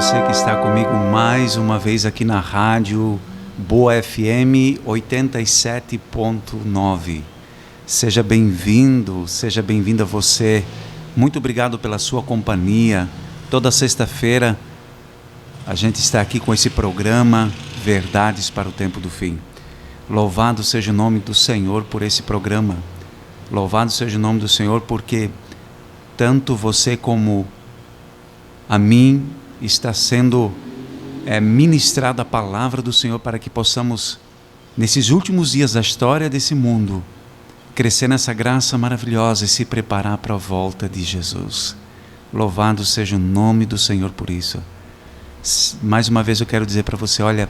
você que está comigo mais uma vez aqui na rádio Boa FM 87.9. Seja bem-vindo, seja bem-vinda você. Muito obrigado pela sua companhia. Toda sexta-feira a gente está aqui com esse programa Verdades para o Tempo do Fim. Louvado seja o nome do Senhor por esse programa. Louvado seja o nome do Senhor porque tanto você como a mim está sendo ministrada a palavra do Senhor para que possamos, nesses últimos dias da história desse mundo, crescer nessa graça maravilhosa e se preparar para a volta de Jesus. Louvado seja o nome do Senhor por isso. Mais uma vez eu quero dizer para você, olha,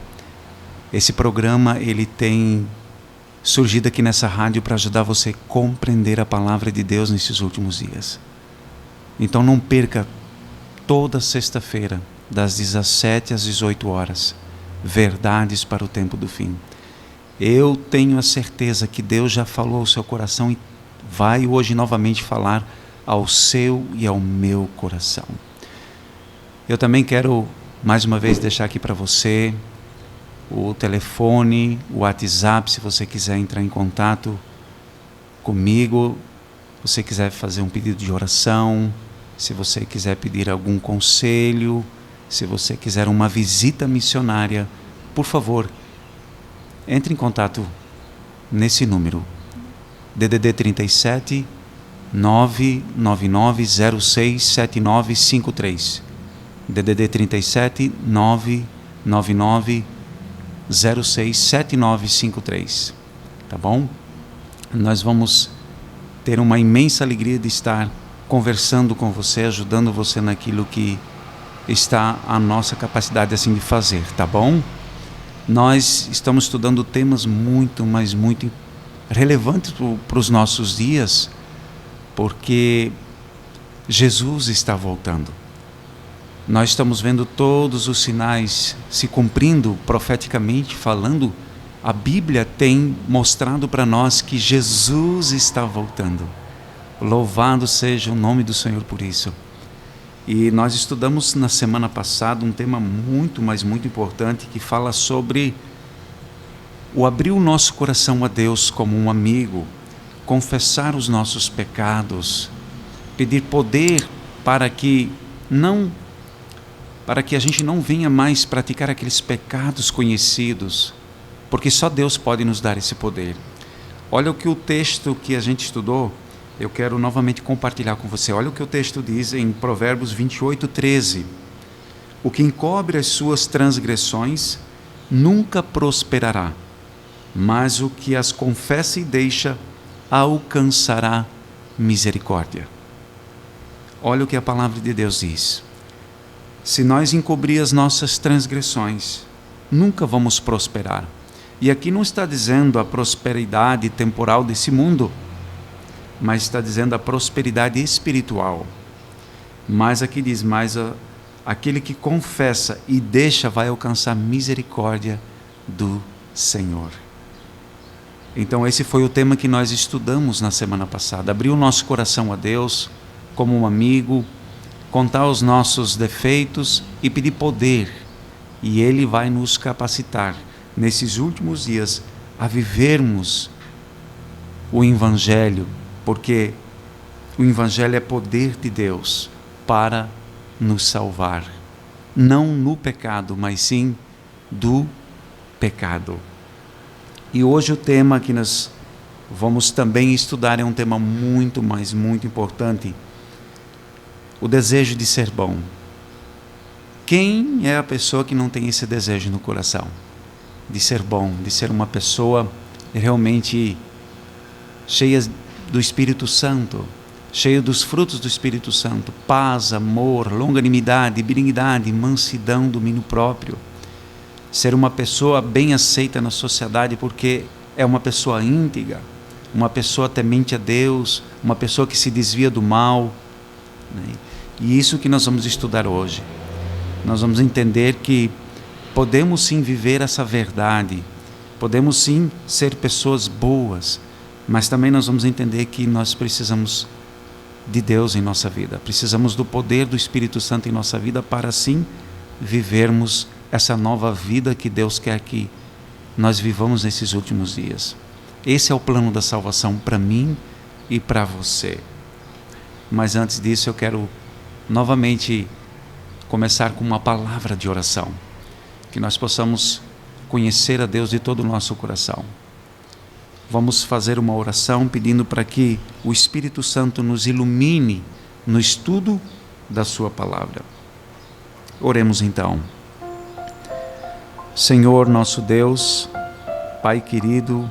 esse programa ele tem surgido aqui nessa rádio para ajudar você a compreender a palavra de Deus nesses últimos dias. Então não perca toda sexta-feira, das 17 às 18 horas, Verdades para o Tempo do Fim. Eu tenho a certeza que Deus já falou ao seu coração e vai hoje novamente falar ao seu e ao meu coração. Eu também quero mais uma vez deixar aqui para você o telefone, o WhatsApp, se você quiser entrar em contato comigo, se você quiser fazer um pedido de oração, se você quiser pedir algum conselho, se você quiser uma visita missionária, por favor, entre em contato nesse número, DDD 37 999067953, DDD 37 999067953, tá bom? Nós vamos ter uma imensa alegria de estar conversando com você, ajudando você naquilo que está a nossa capacidade assim de fazer, tá bom? Nós estamos estudando temas muito, mas muito relevantes para os nossos dias, porque Jesus está voltando. Nós estamos vendo todos os sinais se cumprindo profeticamente, falando. A Bíblia tem mostrado para nós que Jesus está voltando. Louvado seja o nome do Senhor por isso. E nós estudamos na semana passada um tema muito, mas muito importante, que fala sobre o abrir o nosso coração a Deus como um amigo, confessar os nossos pecados, pedir poder para que a gente não venha mais praticar aqueles pecados conhecidos, porque só Deus pode nos dar esse poder. Olha o que o texto que a gente estudou, eu quero novamente compartilhar com você. Olha o que o texto diz em Provérbios 28:13. O que encobre as suas transgressões nunca prosperará, mas o que as confessa e deixa alcançará misericórdia. Olha o que a palavra de Deus diz. Se nós encobrir as nossas transgressões, nunca vamos prosperar. E aqui não está dizendo a prosperidade temporal desse mundo, mas está dizendo a prosperidade espiritual. Mas aqui diz, aquele que confessa e deixa vai alcançar misericórdia do Senhor. Então esse foi o tema que nós estudamos na semana passada. Abrir o nosso coração a Deus como um amigo, contar os nossos defeitos e pedir poder. E Ele vai nos capacitar nesses últimos dias a vivermos o Evangelho, porque o Evangelho é poder de Deus para nos salvar, não no pecado, mas sim do pecado. E hoje o tema que nós vamos também estudar é um tema muito, mas muito importante: o desejo de ser bom. Quem é a pessoa que não tem esse desejo no coração? De ser bom, de ser uma pessoa realmente cheia do Espírito Santo, cheio dos frutos do Espírito Santo: paz, amor, longanimidade, benignidade, mansidão, domínio próprio. Ser uma pessoa bem aceita na sociedade porque é uma pessoa íntegra, uma pessoa temente a Deus, uma pessoa que se desvia do mal, né? E isso que nós vamos estudar hoje. Nós vamos entender que podemos sim viver essa verdade, podemos sim ser pessoas boas, mas também nós vamos entender que nós precisamos de Deus em nossa vida, precisamos do poder do Espírito Santo em nossa vida para assim vivermos essa nova vida que Deus quer que nós vivamos nesses últimos dias. Esse é o plano da salvação para mim e para você. Mas antes disso eu quero novamente começar com uma palavra de oração, que nós possamos conhecer a Deus de todo o nosso coração. Vamos fazer uma oração pedindo para que o Espírito Santo nos ilumine no estudo da sua palavra. Oremos então. Senhor nosso Deus, Pai querido,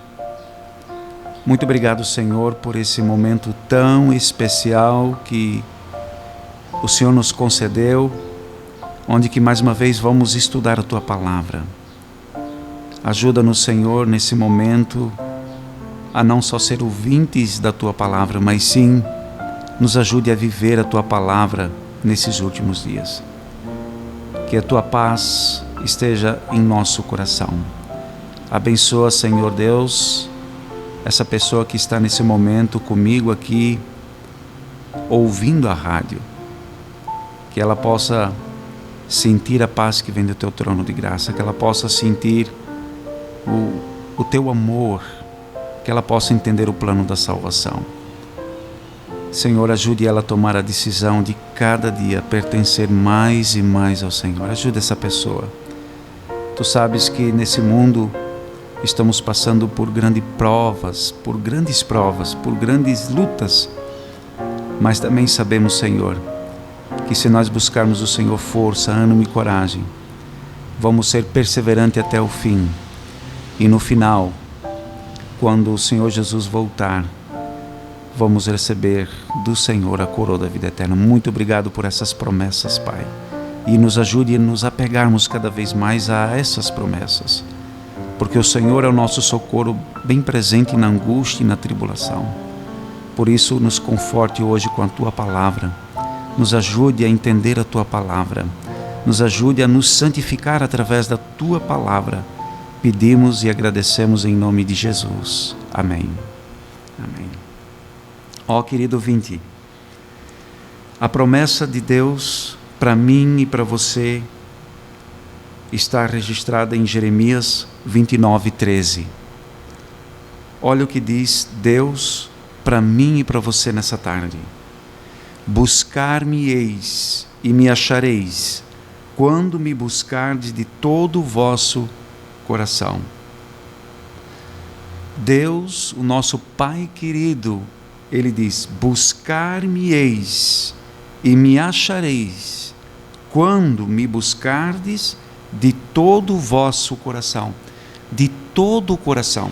muito obrigado, Senhor, por esse momento tão especial que o Senhor nos concedeu, onde que mais uma vez vamos estudar a Tua Palavra. Ajuda-nos, Senhor, nesse momento, a não só ser ouvintes da Tua Palavra, mas sim, nos ajude a viver a Tua Palavra nesses últimos dias. Que a Tua paz esteja em nosso coração. Abençoa, Senhor Deus, essa pessoa que está nesse momento comigo aqui, ouvindo a rádio, que ela possa sentir a paz que vem do Teu trono de graça, que ela possa sentir o Teu amor, que ela possa entender o plano da salvação. Senhor, ajude ela a tomar a decisão de cada dia pertencer mais e mais ao Senhor. Ajude essa pessoa. Tu sabes que nesse mundo estamos passando por grandes provas, por grandes lutas, mas também sabemos, Senhor, que se nós buscarmos o Senhor força, ânimo e coragem, vamos ser perseverantes até o fim. E no final, quando o Senhor Jesus voltar, vamos receber do Senhor a coroa da vida eterna. Muito obrigado por essas promessas, Pai. E nos ajude a nos apegarmos cada vez mais a essas promessas, porque o Senhor é o nosso socorro bem presente na angústia e na tribulação. Por isso, nos conforte hoje com a Tua Palavra, nos ajude a entender a Tua Palavra, nos ajude a nos santificar através da Tua Palavra. Pedimos e agradecemos em nome de Jesus. Amém. Amém. Ó querido ouvinte, a promessa de Deus para mim e para você está registrada em Jeremias 29:13. Olha o que diz Deus para mim e para você nessa tarde. Buscar-me-eis e me achareis, quando me buscardes de todo o vosso coração. Deus, o nosso Pai querido, Ele diz: buscar-me-eis e me achareis, quando me buscardes de todo o vosso coração. De todo o coração.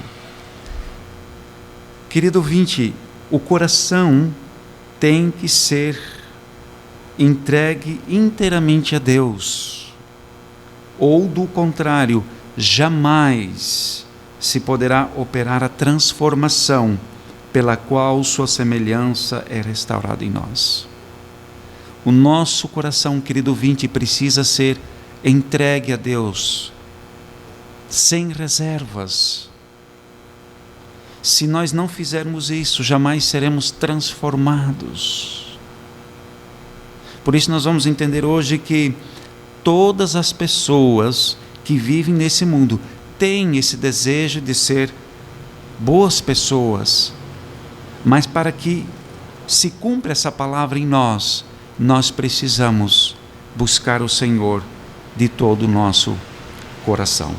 Querido ouvinte, o coração tem que ser entregue inteiramente a Deus, ou do contrário, jamais se poderá operar a transformação pela qual sua semelhança é restaurada em nós. O nosso coração, querido ouvinte, precisa ser entregue a Deus, sem reservas. Se nós não fizermos isso, jamais seremos transformados. Por isso nós vamos entender hoje que todas as pessoas que vivem nesse mundo têm esse desejo de ser boas pessoas, mas para que se cumpra essa palavra em nós, nós precisamos buscar o Senhor de todo o nosso coração.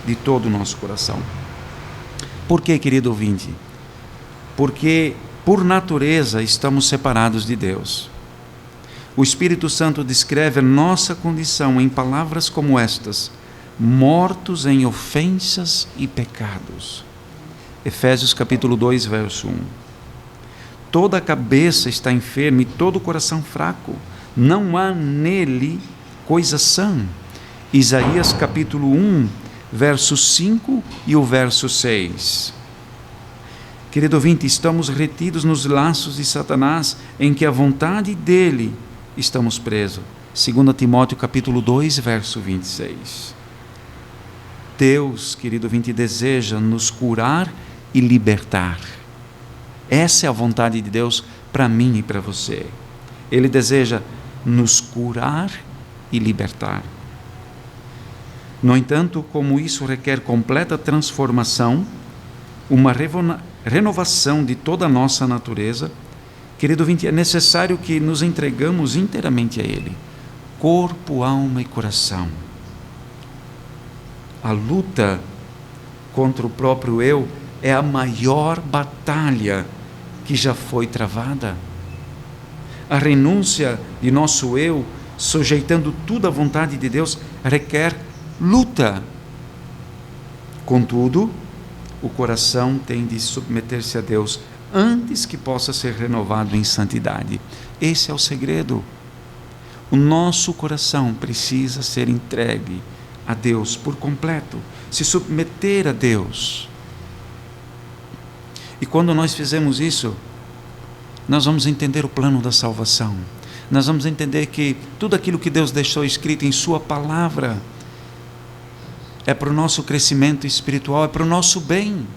De todo o nosso coração. Por quê, querido ouvinte? Porque, por natureza, estamos separados de Deus. O Espírito Santo descreve a nossa condição em palavras como estas: mortos em ofensas e pecados. Efésios capítulo 2, verso 1. Toda a cabeça está enferma e todo o coração fraco. Não há nele coisa sã. Isaías capítulo 1, verso 5 e o verso 6. Querido ouvinte, estamos retidos nos laços de Satanás, em que a vontade dele estamos presos. 2 Timóteo capítulo 2, verso 26. Deus, querido ouvinte, deseja nos curar e libertar. Essa é a vontade de Deus para mim e para você. Ele deseja nos curar e libertar. No entanto, como isso requer completa transformação, uma renovação de toda a nossa natureza, querido ouvinte, é necessário que nos entregamos inteiramente a Ele, corpo, alma e coração. A luta contra o próprio eu é a maior batalha que já foi travada. A renúncia de nosso eu, sujeitando tudo à vontade de Deus, requer luta. Contudo, o coração tem de submeter-se a Deus antes que possa ser renovado em santidade. Esse é o segredo. O nosso coração precisa ser entregue a Deus por completo, se submeter a Deus. E quando nós fizemos isso, nós vamos entender o plano da salvação. Nós vamos entender que tudo aquilo que Deus deixou escrito em Sua palavra é para o nosso crescimento espiritual, é para o nosso bem.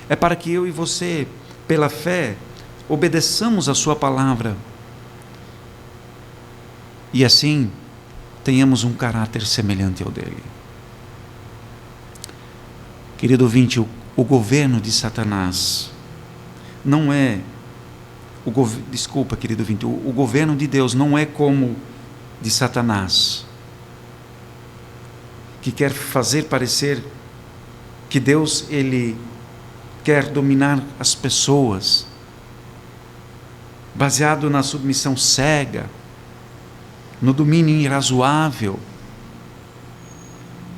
É para que eu e você, pela fé, obedeçamos a Sua palavra. E assim, tenhamos um caráter semelhante ao dele. Querido ouvinte, o governo de Satanás não é... Desculpa, querido ouvinte, o governo de Deus não é como de Satanás, que quer fazer parecer que Deus, ele quer dominar as pessoas, baseado na submissão cega, no domínio irrazoável.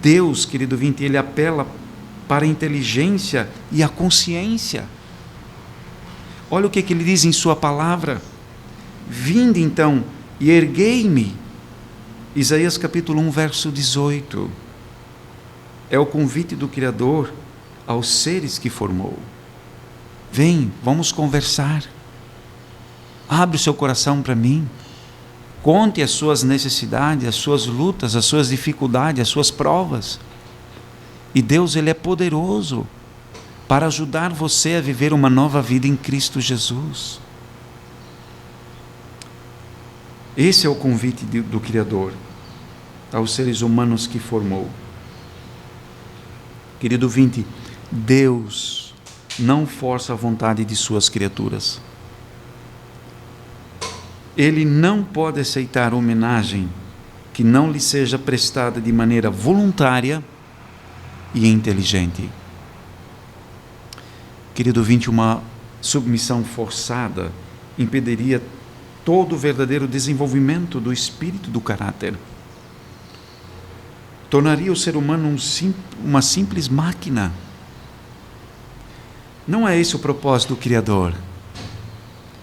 Deus, querido ouvinte, ele apela para a inteligência e a consciência. Olha o que ele diz em Sua palavra: vinde então e erguei-me. Isaías capítulo 1, verso 18. É o convite do Criador aos seres que formou. Vem, vamos conversar. Abre o seu coração para mim. Conte as suas necessidades, as suas lutas, as suas dificuldades, as suas provas. E Deus, ele é poderoso para ajudar você a viver uma nova vida em Cristo Jesus. Esse é o convite do Criador aos seres humanos que formou. Querido ouvinte, Deus não força a vontade de suas criaturas. Ele não pode aceitar homenagem que não lhe seja prestada de maneira voluntária e inteligente. Querido ouvinte, uma submissão forçada impediria todo o verdadeiro desenvolvimento do espírito, do caráter. Tornaria o ser humano uma simples máquina. Não é esse o propósito do Criador.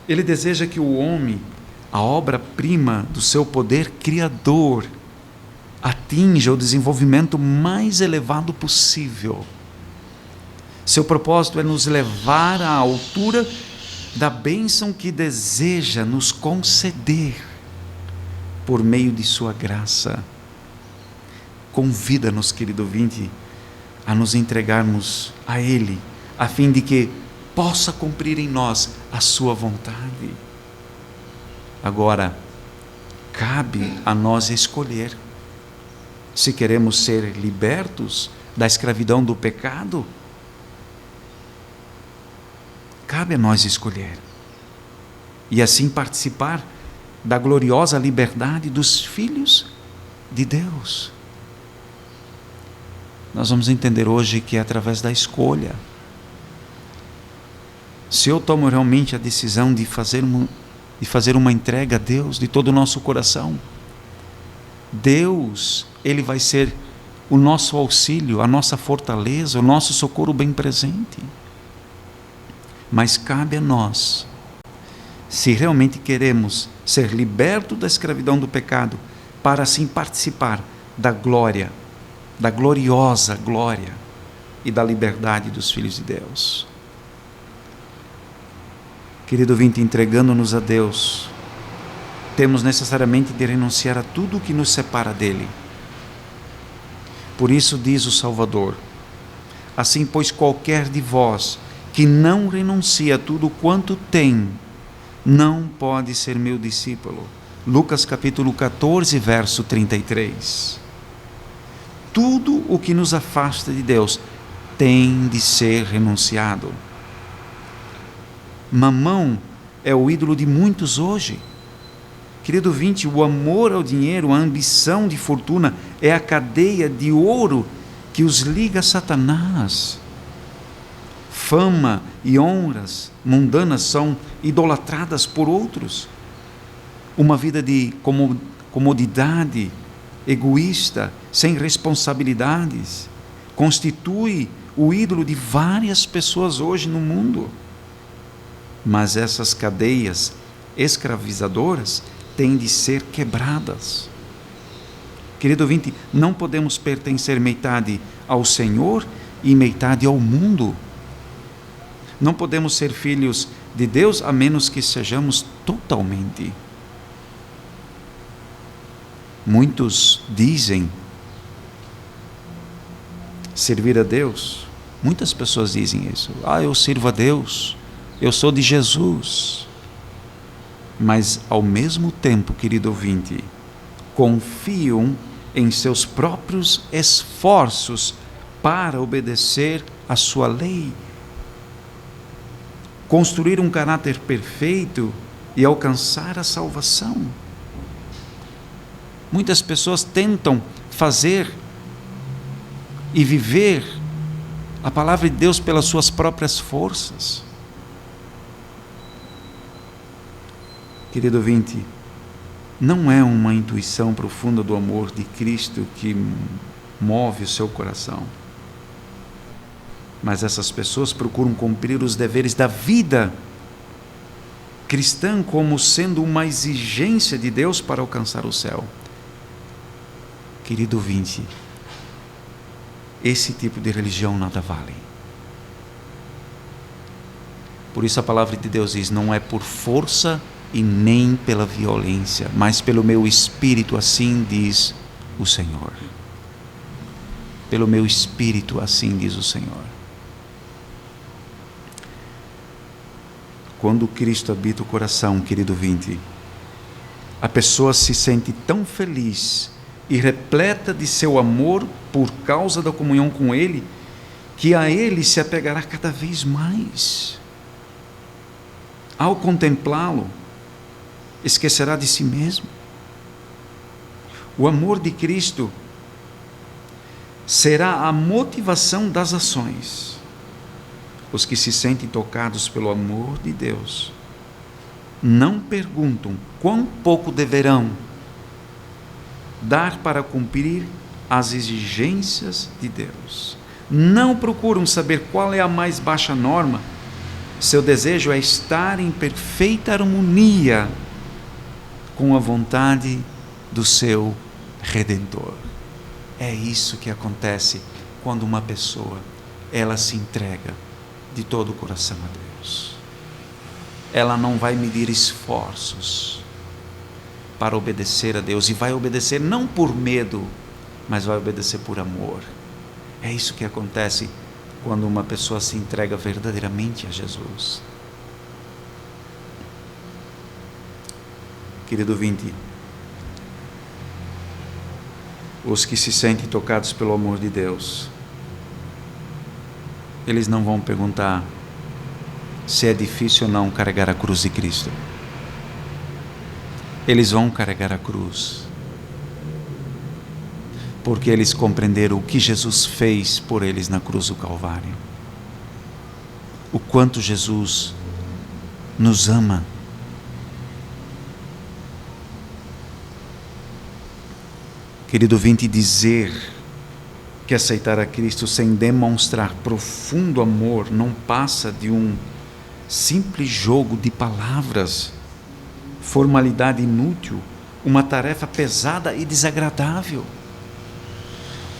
Ele deseja que o homem, a obra-prima do seu poder criador, atinja o desenvolvimento mais elevado possível. Seu propósito é nos levar à altura da bênção que deseja nos conceder por meio de Sua graça. Convida-nos, querido ouvinte, a nos entregarmos a Ele, a fim de que possa cumprir em nós a Sua vontade. Agora, cabe a nós escolher se queremos ser libertos da escravidão do pecado. Cabe a nós escolher e assim participar da gloriosa liberdade dos filhos de Deus. Nós vamos entender hoje que é através da escolha. Se eu tomo realmente a decisão de fazer uma entrega a Deus de todo o nosso coração, Deus, Ele vai ser o nosso auxílio, a nossa fortaleza, o nosso socorro bem presente. Mas cabe a nós, se realmente queremos ser libertos da escravidão do pecado, para assim participar da glória, da gloriosa glória e da liberdade dos filhos de Deus. Querido ouvinte, entregando-nos a Deus, temos necessariamente de renunciar a tudo o que nos separa dele. Por isso diz o Salvador: assim, pois, qualquer de vós que não renuncia a tudo quanto tem, não pode ser meu discípulo. Lucas capítulo 14, verso 33. tudo o que nos afasta de Deus tem de ser renunciado. Mamão é o ídolo de muitos hoje. Querido ouvinte, o amor ao dinheiro, a ambição de fortuna é a cadeia de ouro que os liga a Satanás. Fama e honras mundanas são idolatradas por outros. Uma vida de comodidade, egoísta, sem responsabilidades, constitui o ídolo de várias pessoas hoje no mundo. Mas essas cadeias escravizadoras têm de ser quebradas. Querido ouvinte, não podemos pertencer metade ao Senhor e metade ao mundo. Não podemos ser filhos de Deus a menos que sejamos totalmente. Muitos dizem servir a Deus. Muitas pessoas dizem isso. Eu sirvo a Deus, eu sou de Jesus. Mas ao mesmo tempo, querido ouvinte, confiam em seus próprios esforços para obedecer a sua lei, construir um caráter perfeito e alcançar a salvação. Muitas pessoas tentam fazer e viver a palavra de Deus pelas suas próprias forças. Querido ouvinte, não é uma intuição profunda do amor de Cristo que move o seu coração, mas essas pessoas procuram cumprir os deveres da vida cristã como sendo uma exigência de Deus para alcançar o céu. Querido ouvinte, esse tipo de religião nada vale. Por isso a palavra de Deus diz: não é por força e nem pela violência, mas pelo meu espírito, assim diz o Senhor. Pelo meu espírito, assim diz o Senhor. Quando Cristo habita o coração, querido ouvinte, a pessoa se sente tão feliz e repleta de seu amor por causa da comunhão com Ele, que a Ele se apegará cada vez mais. Ao contemplá-lo, esquecerá de si mesmo. O amor de Cristo será a motivação das ações. Os que se sentem tocados pelo amor de Deus não perguntam quão pouco deverão dar para cumprir as exigências de Deus. Não procuram saber qual é a mais baixa norma. Seu desejo é estar em perfeita harmonia com a vontade do seu Redentor. É isso que acontece quando uma pessoa, ela se entrega de todo o coração a Deus. Ela não vai medir esforços para obedecer a Deus, e vai obedecer não por medo, mas vai obedecer por amor. É isso que acontece quando uma pessoa se entrega verdadeiramente a Jesus. Querido ouvinte, os que se sentem tocados pelo amor de Deus, eles não vão perguntar se é difícil ou não carregar a cruz de Cristo. Eles vão carregar a cruz, porque eles compreenderam o que Jesus fez por eles na cruz do Calvário. O quanto Jesus nos ama. Querido ouvinte, dizer que aceitar a Cristo sem demonstrar profundo amor não passa de um simples jogo de palavras, formalidade inútil, uma tarefa pesada e desagradável.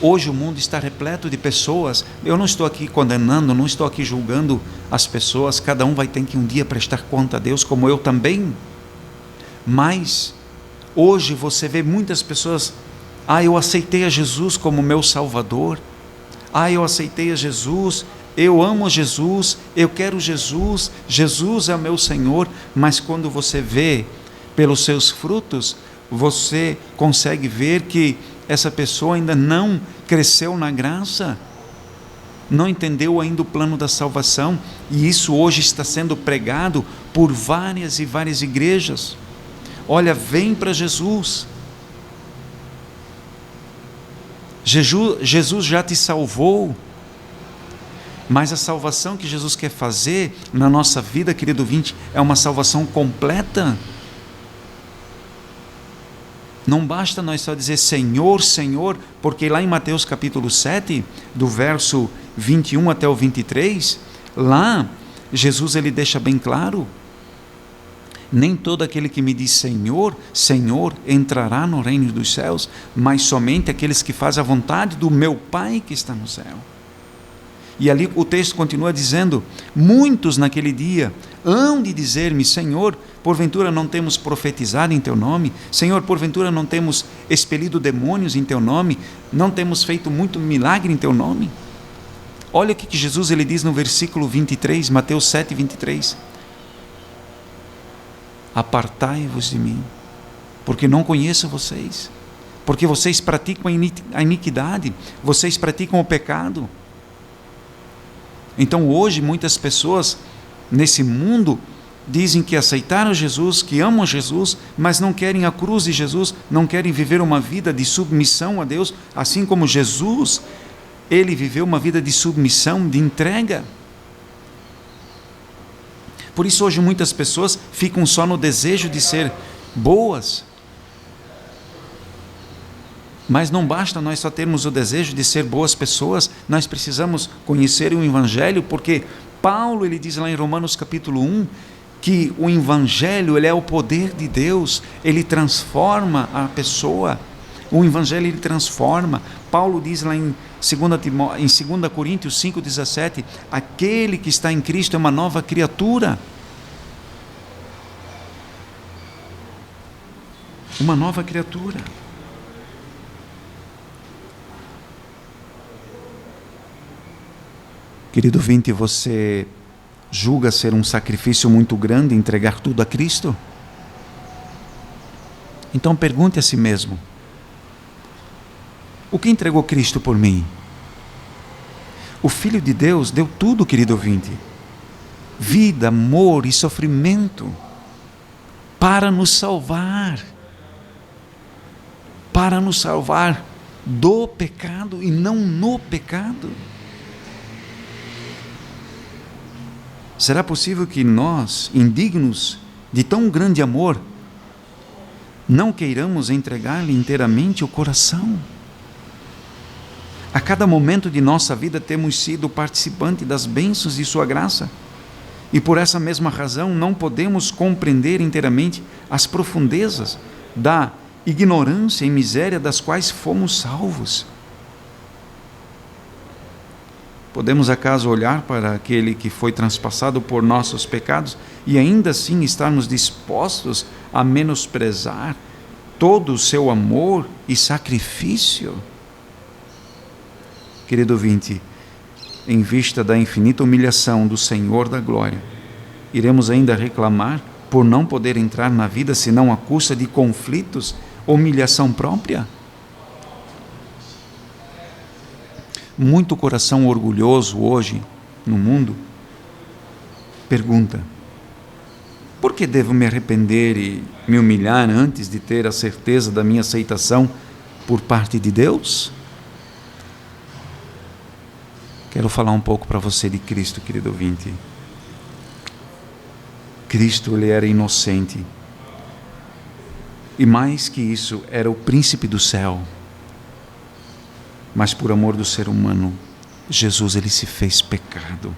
Hoje o mundo está repleto de pessoas. Eu não estou aqui condenando, não estou aqui julgando as pessoas. Cada um vai ter que um dia prestar conta a Deus, como eu também. Mas hoje você vê muitas pessoas: eu aceitei a Jesus como meu Salvador. Eu aceitei a Jesus, eu amo Jesus, eu quero Jesus, Jesus é o meu Senhor. Mas quando você vê pelos seus frutos, você consegue ver que essa pessoa ainda não cresceu na graça, não entendeu ainda o plano da salvação, e isso hoje está sendo pregado por várias e várias igrejas. Olha, vem para Jesus. Jesus já te salvou, mas a salvação que Jesus quer fazer na nossa vida, querido ouvinte, é uma salvação completa. Não basta nós só dizer Senhor, Senhor, porque lá em Mateus capítulo 7, do verso 21 até o 23, lá Jesus ele deixa bem claro: nem todo aquele que me diz Senhor, Senhor, entrará no reino dos céus, mas somente aqueles que fazem a vontade do meu Pai que está no céu. E ali o texto continua dizendo: muitos naquele dia hão de dizer-me, Senhor, porventura não temos profetizado em teu nome? Senhor, porventura não temos expelido demônios em teu nome? Não temos feito muito milagre em teu nome? Olha o que Jesus ele diz no versículo 23, Mateus 7, 23. Apartai-vos de mim, porque não conheço vocês, porque vocês praticam a iniquidade, vocês praticam o pecado. Então hoje muitas pessoas nesse mundo dizem que aceitaram Jesus, que amam Jesus, mas não querem a cruz de Jesus, não querem viver uma vida de submissão a Deus, assim como Jesus, ele viveu uma vida de submissão, de entrega. Por isso hoje muitas pessoas ficam só no desejo de ser boas, mas não basta nós só termos o desejo de ser boas pessoas, nós precisamos conhecer o Evangelho, porque Paulo ele diz lá em Romanos capítulo 1, que o Evangelho ele é o poder de Deus, ele transforma a pessoa, o Evangelho ele transforma. Paulo diz lá em 2 Coríntios 5,17, aquele que está em Cristo é uma nova criatura. Uma nova criatura. Querido ouvinte, você julga ser um sacrifício muito grande entregar tudo a Cristo? Então pergunte a si mesmo: o que entregou Cristo por mim? O Filho de Deus deu tudo, querido ouvinte: vida, amor e sofrimento para nos salvar do pecado e não no pecado. Será possível que nós, indignos de tão grande amor, não queiramos entregar-lhe inteiramente o coração? A cada momento de nossa vida temos sido participantes das bênçãos de sua graça, e por essa mesma razão não podemos compreender inteiramente as profundezas da ignorância e miséria das quais fomos salvos. Podemos acaso olhar para aquele que foi transpassado por nossos pecados e ainda assim estarmos dispostos a menosprezar todo o seu amor e sacrifício? Querido ouvinte, em vista da infinita humilhação do Senhor da glória, iremos ainda reclamar por não poder entrar na vida senão à custa de conflitos, humilhação própria? Muito coração orgulhoso hoje no mundo pergunta: por que devo me arrepender e me humilhar antes de ter a certeza da minha aceitação por parte de Deus? Quero falar um pouco para você de Cristo, querido ouvinte. Cristo, ele era inocente. E mais que isso, era o príncipe do céu. Mas por amor do ser humano, Jesus, ele se fez pecado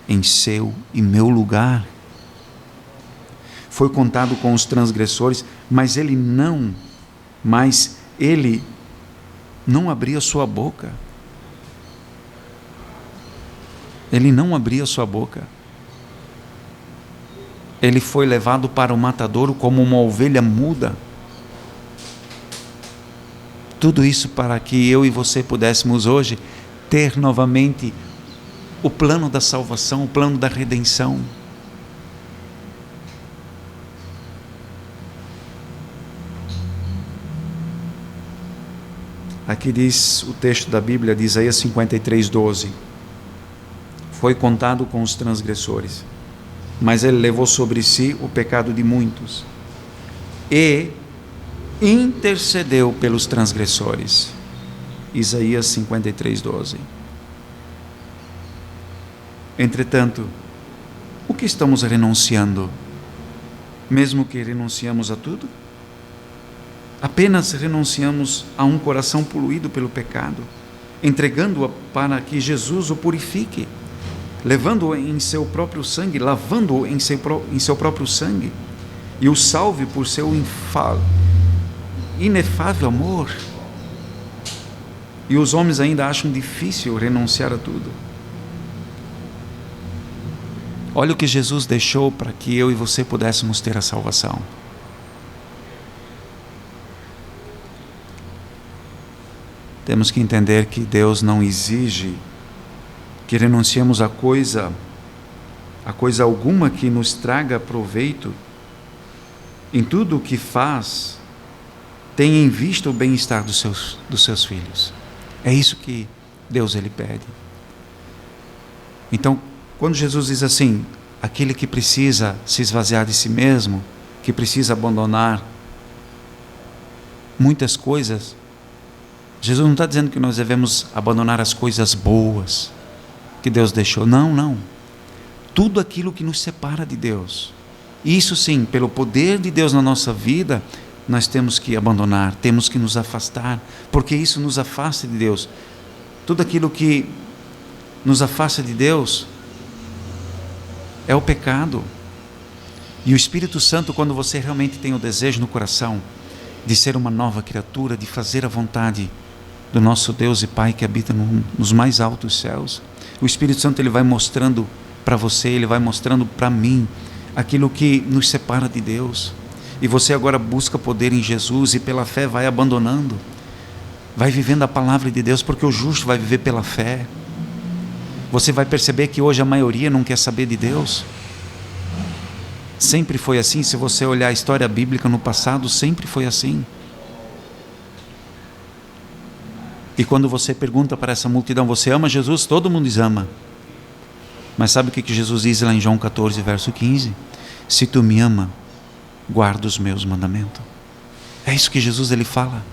em seu e meu lugar. Foi contado com os transgressores, mas ele não abria sua boca. Ele não abria sua boca. Ele foi levado para o matadouro como uma ovelha muda. Tudo isso para que eu e você pudéssemos hoje ter novamente o plano da salvação, o plano da redenção. A Aqui diz o texto da Bíblia de Isaías 53:12. Foi contado com os transgressores, mas ele levou sobre si o pecado de muitos e intercedeu pelos transgressores. Isaías 53:12. Entretanto, o que estamos renunciando? Mesmo que renunciamos a tudo? Apenas renunciamos a um coração poluído pelo pecado, entregando-o para que Jesus o purifique, levando-o em seu próprio sangue, lavando-o em seu próprio sangue, e o salve por seu inefável amor. E os homens ainda acham difícil renunciar a tudo. Olha o que Jesus deixou para que eu e você pudéssemos ter a salvação. Temos que entender que Deus não exige que renunciemos a coisa alguma que nos traga proveito. Em tudo o que faz, tenha em vista o bem-estar dos seus filhos. É isso que Deus ele pede. Então, quando Jesus diz assim, aquele que precisa se esvaziar de si mesmo, que precisa abandonar muitas coisas, Jesus não está dizendo que nós devemos abandonar as coisas boas que Deus deixou. Não, não. Tudo aquilo que nos separa de Deus. Isso sim, pelo poder de Deus na nossa vida, nós temos que abandonar, temos que nos afastar, porque isso nos afasta de Deus. Tudo aquilo que nos afasta de Deus é o pecado. E o Espírito Santo, quando você realmente tem o desejo no coração de ser uma nova criatura, de fazer a vontade do nosso Deus e Pai que habita nos mais altos céus, o Espírito Santo ele vai mostrando para você, ele vai mostrando para mim aquilo que nos separa de Deus. E você agora busca poder em Jesus e pela fé vai abandonando, vai vivendo a palavra de Deus, porque o justo vai viver pela fé. Você vai perceber que hoje a maioria não quer saber de Deus. Sempre foi assim. Se você olhar a história bíblica no passado, sempre foi assim. E quando você pergunta para essa multidão, você ama Jesus? Todo mundo diz ama. Mas sabe o que Jesus diz lá em João 14, verso 15? Se tu me ama, guarda os meus mandamentos. É isso que Jesus ele fala.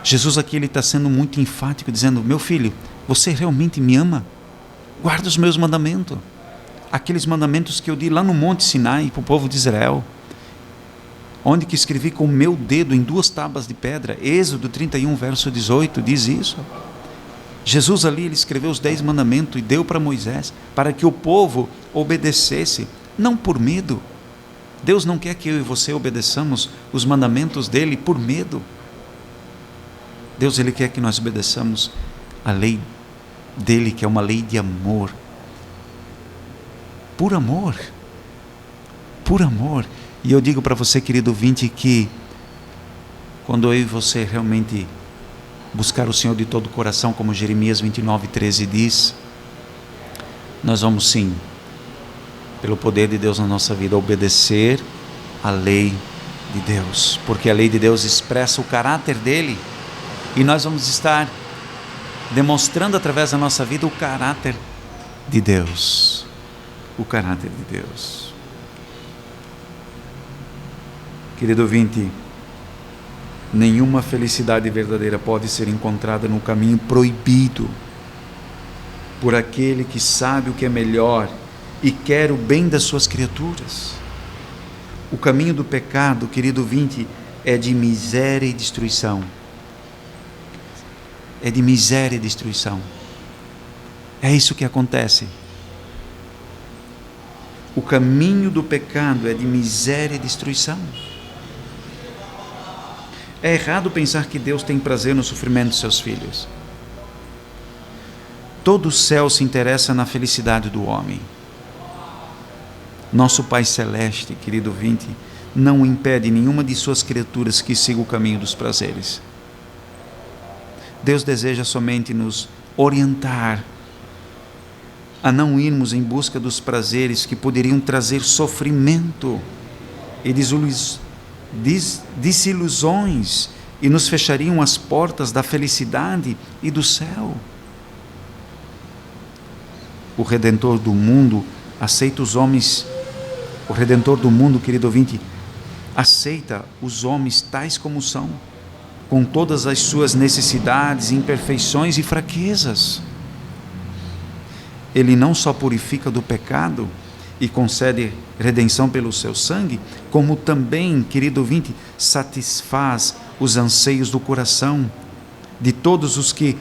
Jesus aqui ele está sendo muito enfático, dizendo, meu filho, você realmente me ama? Guarda os meus mandamentos. Aqueles mandamentos que eu dei lá no Monte Sinai para o povo de Israel, onde que escrevi com o meu dedo em 2 tábuas de pedra. Êxodo 31, verso 18, diz isso. Jesus ali, ele escreveu os 10 mandamentos e deu para Moisés, para que o povo obedecesse, não por medo. Deus não quer que eu e você obedeçamos os mandamentos dele por medo. Deus ele quer que nós obedeçamos a lei dele, que é uma lei de amor. Por amor. Por amor. E eu digo para você, querido ouvinte, que quando eu e você realmente buscar o Senhor de todo o coração, como Jeremias 29:13 diz, nós vamos sim, pelo poder de Deus na nossa vida, obedecer a lei de Deus, porque a lei de Deus expressa o caráter dele, e nós vamos estar demonstrando através da nossa vida o caráter de Deus. O caráter de Deus. Querido ouvinte, nenhuma felicidade verdadeira pode ser encontrada no caminho proibido por aquele que sabe o que é melhor e quer o bem das suas criaturas. O caminho do pecado, querido ouvinte, é de miséria e destruição. É de miséria e destruição. É isso que acontece. O caminho do pecado é de miséria e destruição. É errado pensar que Deus tem prazer no sofrimento de seus filhos. Todo o céu se interessa na felicidade do homem. Nosso Pai Celeste, querido ouvinte, não impede nenhuma de suas criaturas que siga o caminho dos prazeres. Deus deseja somente nos orientar a não irmos em busca dos prazeres que poderiam trazer sofrimento e desilusões e nos fechariam as portas da felicidade e do céu. O Redentor do mundo aceita os homens, o Redentor do mundo, querido ouvinte, aceita os homens tais como são, com todas as suas necessidades, imperfeições e fraquezas. Ele não só purifica do pecado e concede redenção pelo seu sangue, como também, querido ouvinte, satisfaz os anseios do coração de todos os que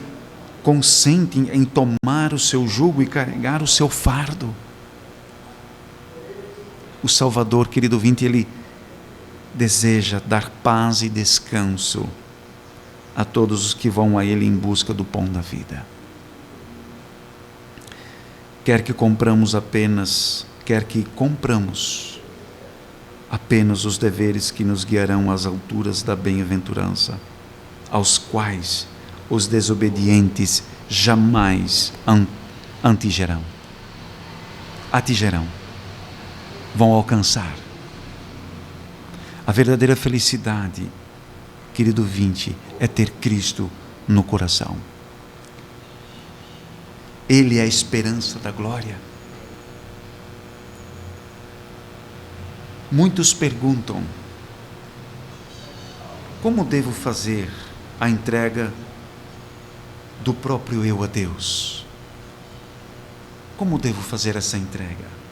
consentem em tomar o seu jugo e carregar o seu fardo. O Salvador, querido ouvinte, ele deseja dar paz e descanso a todos os que vão a ele em busca do pão da vida. Quer que compramos apenas os deveres que nos guiarão às alturas da bem-aventurança, aos quais os desobedientes jamais atingirão, vão alcançar. A verdadeira felicidade, querido ouvinte, é ter Cristo no coração. Ele é a esperança da glória. Muitos perguntam: como devo fazer a entrega do próprio eu a Deus? Como devo fazer essa entrega?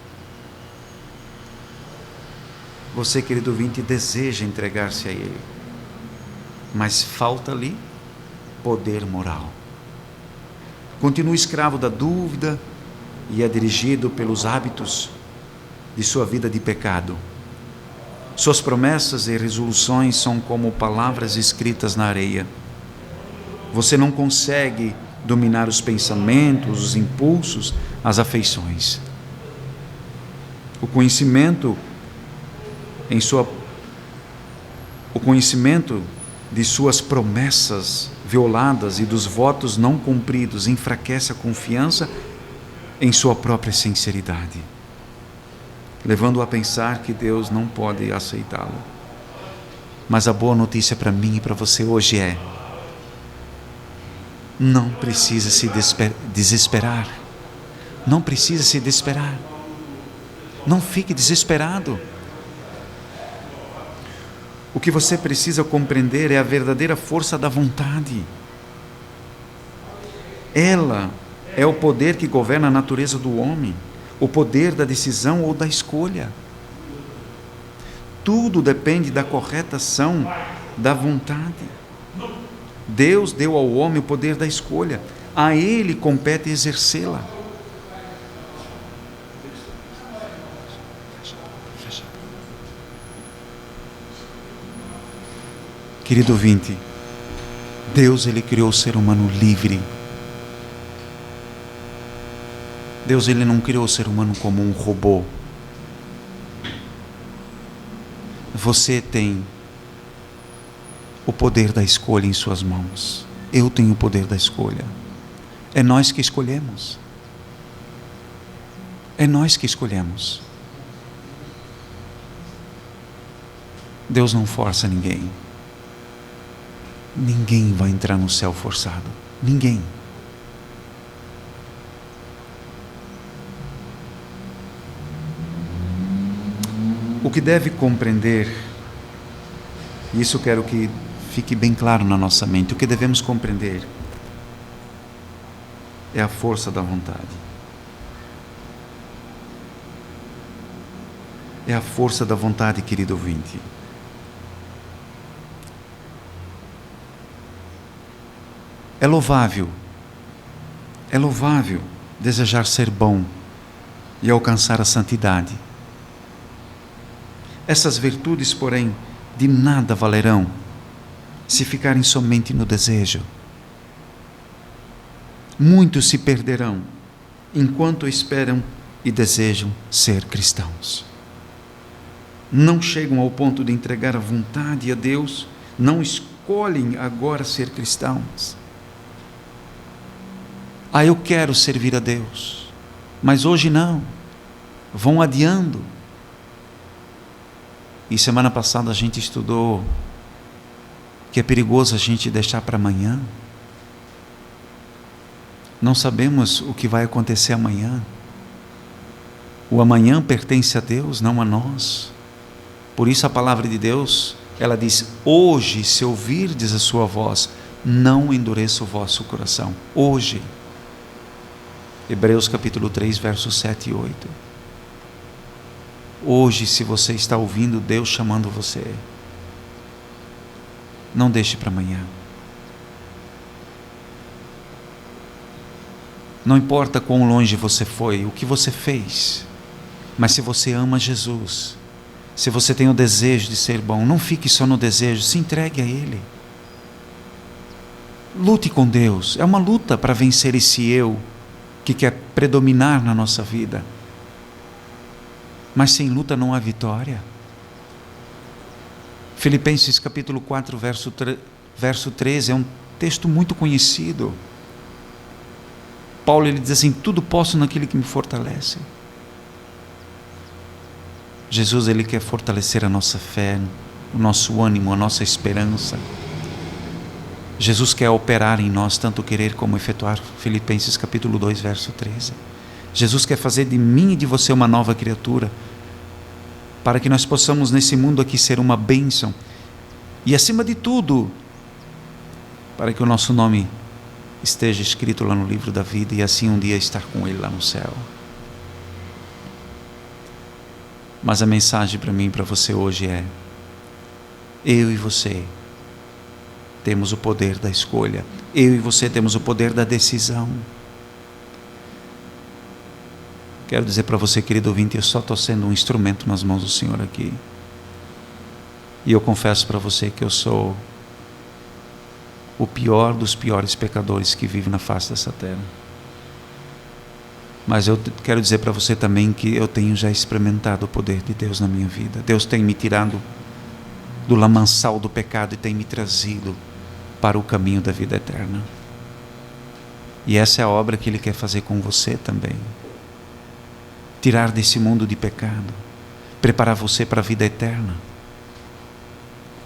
Você, querido ouvinte, deseja entregar-se a Ele, mas falta-lhe poder moral. Continua escravo da dúvida e é dirigido pelos hábitos de sua vida de pecado. Suas promessas e resoluções são como palavras escritas na areia. Você não consegue dominar os pensamentos, os impulsos, as afeições. O conhecimento de suas promessas violadas e dos votos não cumpridos enfraquece a confiança em sua própria sinceridade, levando-o a pensar que Deus não pode aceitá-lo. Mas a boa notícia para mim e para você hoje é: não precisa se desesperar. Não precisa se desesperar. Não fique desesperado. O que você precisa compreender é a verdadeira força da vontade. Ela é o poder que governa a natureza do homem, o poder da decisão ou da escolha. Tudo depende da correta ação da vontade. Deus deu ao homem o poder da escolha, a ele compete exercê-la. Querido ouvinte, Deus, ele criou o ser humano livre. Deus, ele não criou o ser humano como um robô. Você tem o poder da escolha em suas mãos. Eu tenho o poder da escolha. É nós que escolhemos. É nós que escolhemos. Deus não força ninguém. Ninguém vai entrar no céu forçado. Ninguém. O que deve compreender, e isso eu quero que fique bem claro na nossa mente, o que devemos compreender é a força da vontade. É a força da vontade, querido ouvinte. É louvável desejar ser bom e alcançar a santidade. Essas virtudes, porém, de nada valerão se ficarem somente no desejo. Muitos se perderão enquanto esperam e desejam ser cristãos. Não chegam ao ponto de entregar a vontade a Deus, não escolhem agora ser cristãos. Eu quero servir a Deus, mas hoje não. Vão adiando. E semana passada a gente estudou que é perigoso a gente deixar para amanhã. Não sabemos o que vai acontecer amanhã. O amanhã pertence a Deus, não a nós. Por isso a palavra de Deus, ela diz: hoje, se ouvirdes a sua voz, não endureça o vosso coração. Hoje. Hebreus capítulo 3, versos 7 e 8. Hoje, se você está ouvindo Deus chamando você, não deixe para amanhã. Não importa quão longe você foi, o que você fez, mas se você ama Jesus, se você tem o desejo de ser bom, não fique só no desejo, se entregue a Ele. Lute com Deus, é uma luta para vencer esse eu que quer predominar na nossa vida. Mas sem luta não há vitória. Filipenses capítulo 4, verso 13, é um texto muito conhecido. Paulo, ele diz assim: tudo posso naquele que me fortalece. Jesus, ele quer fortalecer a nossa fé, o nosso ânimo, a nossa esperança. Jesus quer operar em nós, tanto querer como efetuar. Filipenses capítulo 2, verso 13. Jesus quer fazer de mim e de você uma nova criatura, para que nós possamos nesse mundo aqui ser uma bênção, e acima de tudo, para que o nosso nome esteja escrito lá no livro da vida, e assim um dia estar com Ele lá no céu. Mas a mensagem para mim e para você hoje é: eu e você temos o poder da escolha, eu e você temos o poder da decisão. Quero dizer para você, querido ouvinte, eu só estou sendo um instrumento nas mãos do Senhor aqui, e eu confesso para você que eu sou o pior dos piores pecadores que vive na face dessa terra. Mas eu quero dizer para você também que eu tenho já experimentado o poder de Deus na minha vida. Deus tem me tirado do lamaçal do pecado e tem me trazido para o caminho da vida eterna. E essa é a obra que Ele quer fazer com você também. Tirar desse mundo de pecado, preparar você para a vida eterna.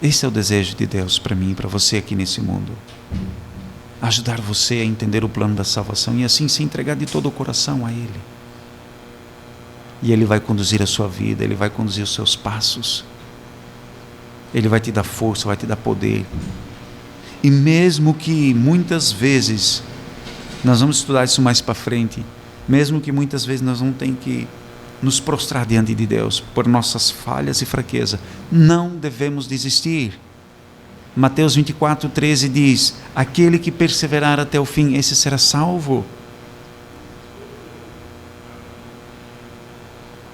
Esse é o desejo de Deus para mim e para você aqui nesse mundo. Ajudar você a entender o plano da salvação e assim se entregar de todo o coração a Ele. E Ele vai conduzir a sua vida, Ele vai conduzir os seus passos. Ele vai te dar força, vai te dar poder. E mesmo que muitas vezes, nós vamos estudar isso mais para frente, mesmo que muitas vezes nós vamos ter que nos prostrar diante de Deus por nossas falhas e fraqueza, não devemos desistir. Mateus 24, 13 diz: aquele que perseverar até o fim, esse será salvo.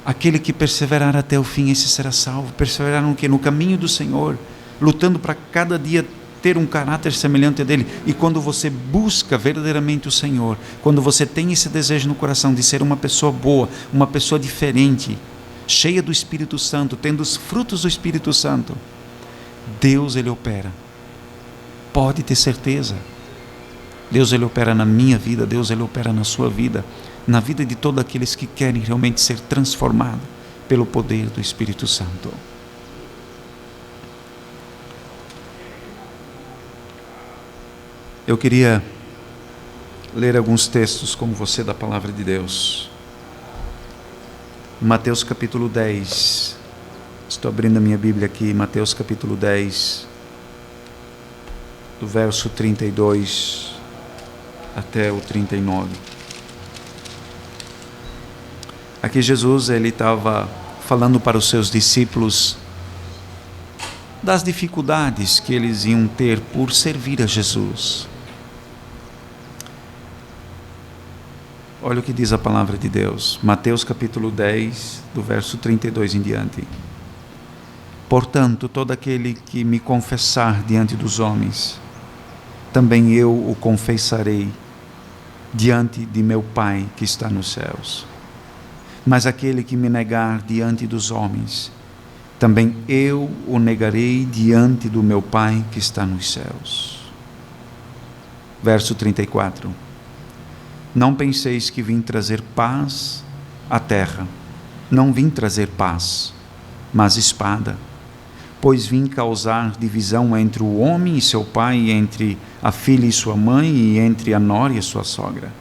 Aquele que perseverar até o fim, esse será salvo. Perseverar no quê? No caminho do Senhor, lutando para cada dia ter um caráter semelhante a dele. E quando você busca verdadeiramente o Senhor, quando você tem esse desejo no coração de ser uma pessoa boa, uma pessoa diferente, cheia do Espírito Santo, tendo os frutos do Espírito Santo, Deus, Ele opera. Pode ter certeza. Deus, Ele opera na minha vida, Deus, Ele opera na sua vida, na vida de todos aqueles que querem realmente ser transformados pelo poder do Espírito Santo. Eu queria ler alguns textos com você da Palavra de Deus. Mateus capítulo 10. Estou abrindo a minha Bíblia aqui, Mateus capítulo 10, do verso 32 até o 39. Aqui Jesus, ele estava falando para os seus discípulos das dificuldades que eles iam ter por servir a Jesus. Olha o que diz a palavra de Deus, Mateus capítulo 10, do verso 32 em diante. Portanto, todo aquele que me confessar diante dos homens, também eu o confessarei diante de meu Pai que está nos céus. Mas aquele que me negar diante dos homens, também eu o negarei diante do meu Pai que está nos céus. Verso 34. Não penseis que vim trazer paz à terra. Não vim trazer paz, mas espada. pois vim causar divisão entre o homem e seu pai, entre a filha e sua mãe, e entre a nora e sua sogra.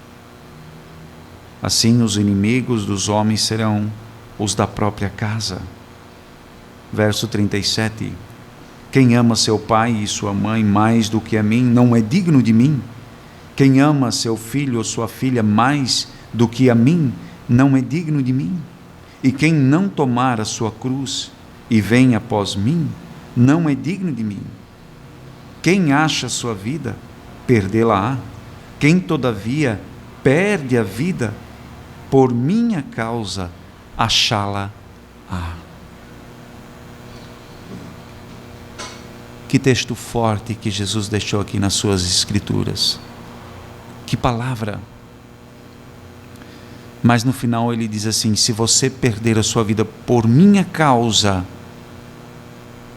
Assim os inimigos dos homens serão os da própria casa. Verso 37. Quem ama seu pai e sua mãe mais do que a mim, não é digno de mim. Quem ama seu filho ou sua filha mais do que a mim, não é digno de mim. E quem não tomar a sua cruz e vem após mim, não é digno de mim. Quem acha a sua vida, perdê-la-á. Quem, todavia, perde a vida, por minha causa, achá-la-á. Que texto forte que Jesus deixou aqui nas suas escrituras. Que palavra. Mas no final ele diz assim: se você perder a sua vida por minha causa,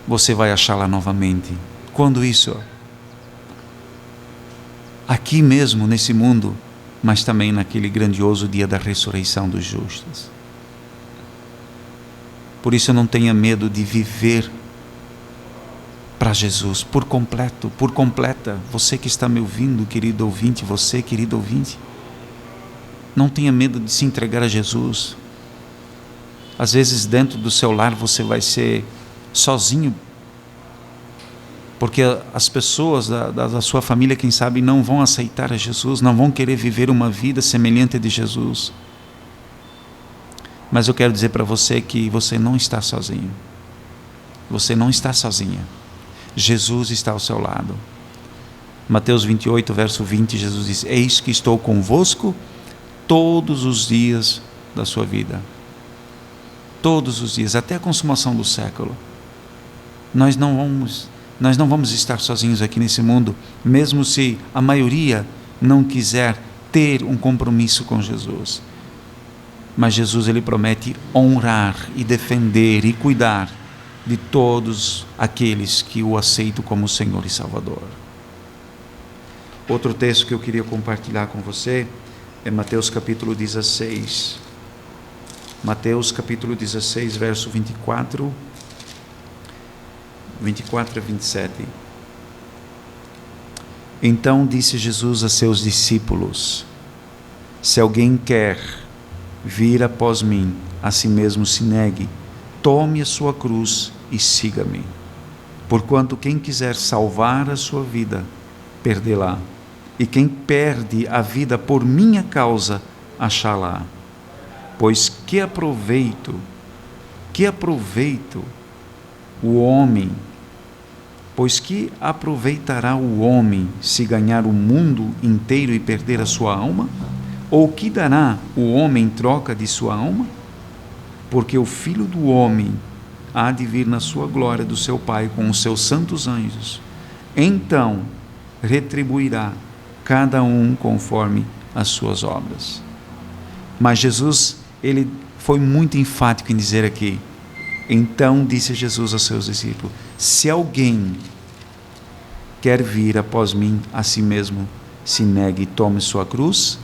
você vai achá-la novamente. Quando isso? Aqui mesmo, nesse mundo, mas também naquele grandioso dia da ressurreição dos justos. Por isso não tenha medo de viver para Jesus, por completo, por completa. Você que está me ouvindo, querido ouvinte, você, querido ouvinte, não tenha medo de se entregar a Jesus. Às vezes dentro do seu lar você vai ser sozinho, porque as pessoas da sua família, quem sabe, não vão aceitar a Jesus, não vão querer viver uma vida semelhante a de Jesus. Mas eu quero dizer para você que você não está sozinho. Você não está sozinha. Jesus está ao seu lado. Mateus 28, verso 20, Jesus diz: eis que estou convosco todos os dias da sua vida. Todos os dias, até a consumação do século. Nós não vamos estar sozinhos aqui nesse mundo, mesmo se a maioria não quiser ter um compromisso com Jesus. Mas Jesus, ele promete honrar e defender e cuidar de todos aqueles que o aceitam como Senhor e Salvador. Outro texto que eu queria compartilhar com você é Mateus capítulo 16. Mateus capítulo 16, verso 24 a 27. Então disse Jesus a seus discípulos: se alguém quer vir após mim, a si mesmo se negue, tome a sua cruz e siga-me. Porquanto quem quiser salvar a sua vida, perdê-la. E quem perde a vida por minha causa, achá-la. Pois que aproveito o homem, pois que aproveitará o homem se ganhar o mundo inteiro e perder a sua alma? Ou que dará o homem em troca de sua alma? Porque o Filho do Homem há de vir na sua glória do seu Pai com os seus santos anjos. Então retribuirá cada um conforme as suas obras. Mas Jesus, ele foi muito enfático em dizer aqui: então disse Jesus aos seus discípulos: se alguém quer vir após mim, a si mesmo se negue, tome sua cruz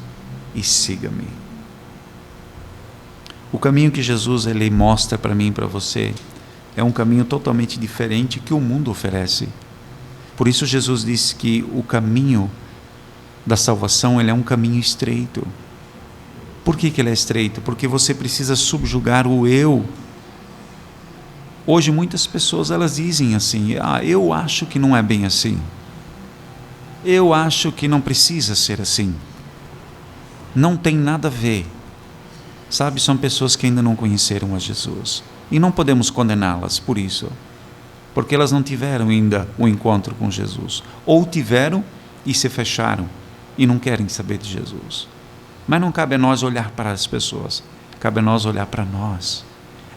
e siga-me. O caminho que Jesus, ele mostra para mim e para você é um caminho totalmente diferente que o mundo oferece. Por isso Jesus disse que o caminho da salvação, ele é um caminho estreito. Por que ele é estreito? Porque você precisa subjugar o eu. Hoje muitas pessoas, elas dizem assim: eu acho que não é bem assim. Eu acho que não precisa ser assim. Não tem nada a ver. Sabe, são pessoas que ainda não conheceram a Jesus. E não podemos condená-las por isso. Porque elas não tiveram ainda o encontro com Jesus. Ou tiveram e se fecharam e não querem saber de Jesus. Mas não cabe a nós olhar para as pessoas. Cabe a nós olhar para nós.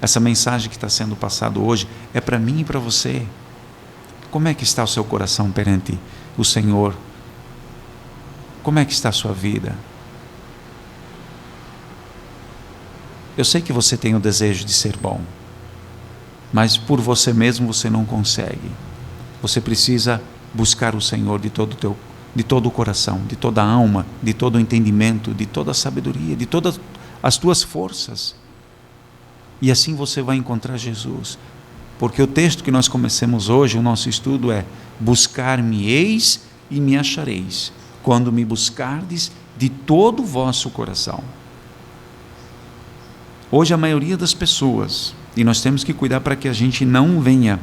Essa mensagem que está sendo passada hoje é para mim e para você. Como é que está o seu coração perante o Senhor? Como é que está a sua vida? Eu sei que você tem o desejo de ser bom, mas por você mesmo você não consegue. Você precisa buscar o Senhor de todo o coração, de toda a alma, de todo o entendimento, de toda a sabedoria, de todas as tuas forças. E assim você vai encontrar Jesus. Porque o texto que nós começamos hoje, o nosso estudo é: buscar-me-eis e me achareis, quando me buscardes de todo o vosso coração. Hoje a maioria das pessoas, e nós temos que cuidar para que a gente não venha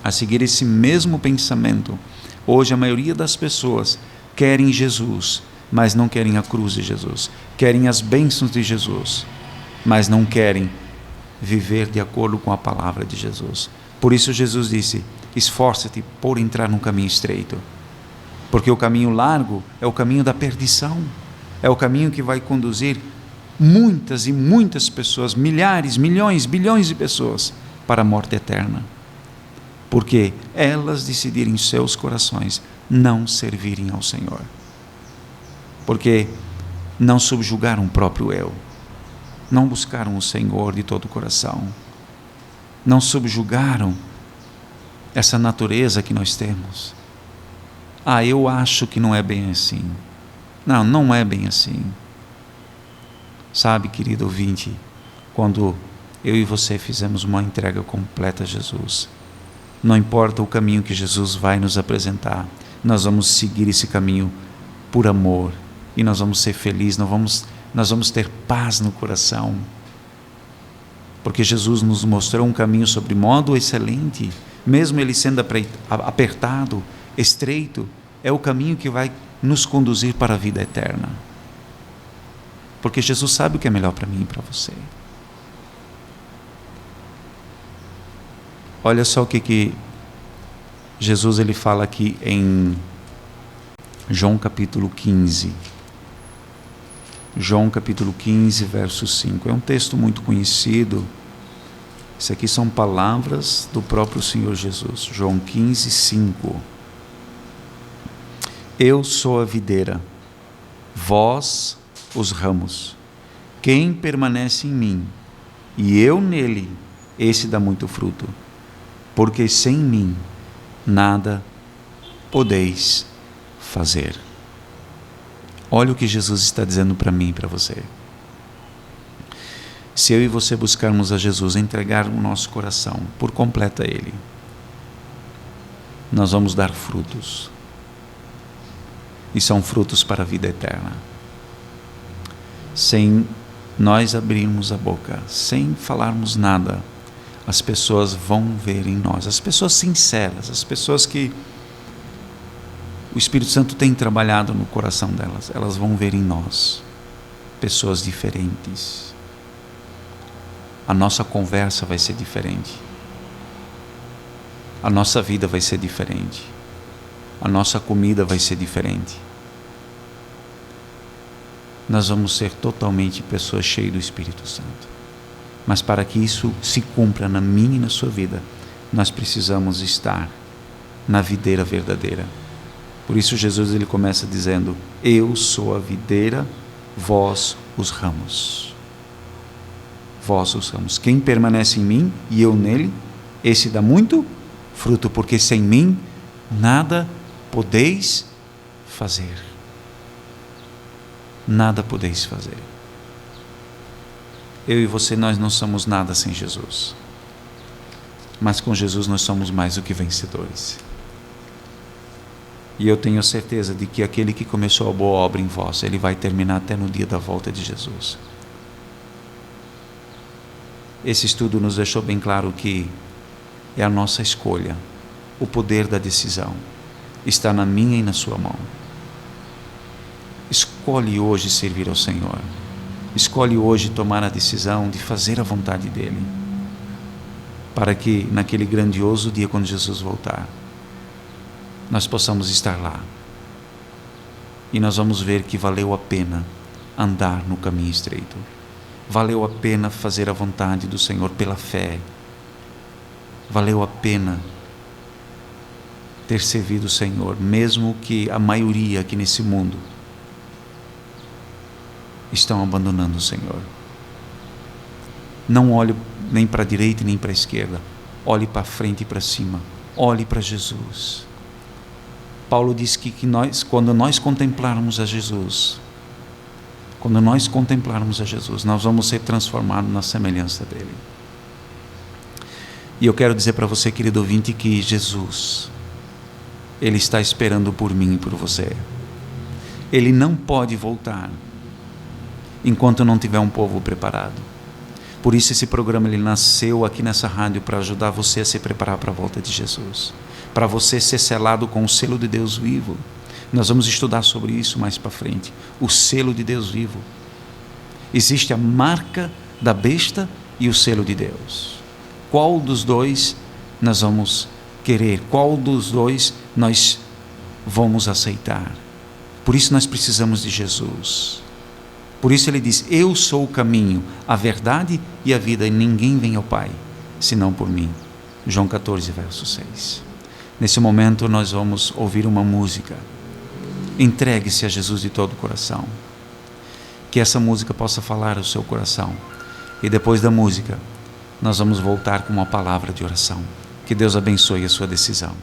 a seguir esse mesmo pensamento. Hoje a maioria das pessoas querem Jesus, mas não querem a cruz de Jesus. Querem as bênçãos de Jesus, mas não querem viver de acordo com a palavra de Jesus. Por isso Jesus disse: esforça-te por entrar num caminho estreito, porque o caminho largo é o caminho da perdição, é o caminho que vai conduzir muitas e muitas pessoas, milhares, milhões, bilhões de pessoas para a morte eterna, porque elas decidirem em seus corações não servirem ao Senhor, porque não subjugaram o próprio eu, não buscaram o Senhor de todo o coração, não subjugaram essa natureza que nós temos. Eu acho que não é bem assim. Não, não é bem assim. Sabe, querido ouvinte, quando eu e você fizemos uma entrega completa a Jesus, não importa o caminho que Jesus vai nos apresentar, nós vamos seguir esse caminho por amor, e nós vamos ser felizes, nós vamos ter paz no coração, porque Jesus nos mostrou um caminho sobre modo excelente, mesmo ele sendo apertado, estreito, é o caminho que vai nos conduzir para a vida eterna, porque Jesus sabe o que é melhor para mim e para você. Olha só o que Jesus ele fala aqui em João capítulo 15. João capítulo 15, verso 5. É um texto muito conhecido. Isso aqui são palavras do próprio Senhor Jesus. João 15, 5. Eu sou a videira, vós os ramos. Quem permanece em mim e eu nele, esse dá muito fruto, porque sem mim nada podeis fazer. Olha o que Jesus está dizendo para mim e para você. Se eu e você buscarmos a Jesus, entregar o nosso coração por completo a Ele, nós vamos dar frutos, e são frutos para a vida eterna. Sem nós abrirmos a boca, sem falarmos nada, as pessoas vão ver em nós, as pessoas sinceras, as pessoas que o Espírito Santo tem trabalhado no coração delas, elas vão ver em nós pessoas diferentes. A nossa conversa vai ser diferente, a nossa vida vai ser diferente, a nossa comida vai ser diferente. Nós vamos ser totalmente pessoas cheias do Espírito Santo. Mas para que isso se cumpra na minha e na sua vida, nós precisamos estar na videira verdadeira. Por isso Jesus ele começa dizendo: eu sou a videira, vós os ramos. Vós os ramos. Quem permanece em mim e eu nele, esse dá muito fruto, porque sem mim nada podeis fazer. Nada podeis fazer. Eu e você, nós não somos nada sem Jesus, mas com Jesus nós somos mais do que vencedores. E eu tenho certeza de que aquele que começou a boa obra em vós, ele vai terminar até no dia da volta de Jesus. Esse estudo nos deixou bem claro que é a nossa escolha, o poder da decisão está na minha e na sua mão. Escolhe hoje servir ao Senhor. Escolhe hoje tomar a decisão de fazer a vontade dEle, para que naquele grandioso dia, quando Jesus voltar, nós possamos estar lá. E nós vamos ver que valeu a pena andar no caminho estreito. Valeu a pena fazer a vontade do Senhor pela fé. Valeu a pena ter servido o Senhor, mesmo que a maioria aqui nesse mundo estão abandonando o Senhor. Não olhe nem para a direita nem para a esquerda, olhe para frente e para cima, olhe para Jesus. Paulo diz que quando nós contemplarmos a Jesus, nós vamos ser transformados na semelhança dele. E eu quero dizer para você, querido ouvinte, que Jesus, Ele está esperando por mim e por você. Ele não pode voltar enquanto não tiver um povo preparado. Por isso esse programa ele nasceu aqui nessa rádio, para ajudar você a se preparar para a volta de Jesus, para você ser selado com o selo de Deus vivo. Nós vamos estudar sobre isso mais para frente. O selo de Deus vivo. Existe a marca da besta e o selo de Deus. Qual dos dois nós vamos querer? Qual dos dois nós vamos aceitar? Por isso nós precisamos de Jesus. Por isso ele diz: eu sou o caminho, a verdade e a vida, e ninguém vem ao Pai senão por mim. João 14, verso 6. Nesse momento nós vamos ouvir uma música. Entregue-se a Jesus de todo o coração. Que essa música possa falar ao seu coração. E depois da música, nós vamos voltar com uma palavra de oração. Que Deus abençoe a sua decisão.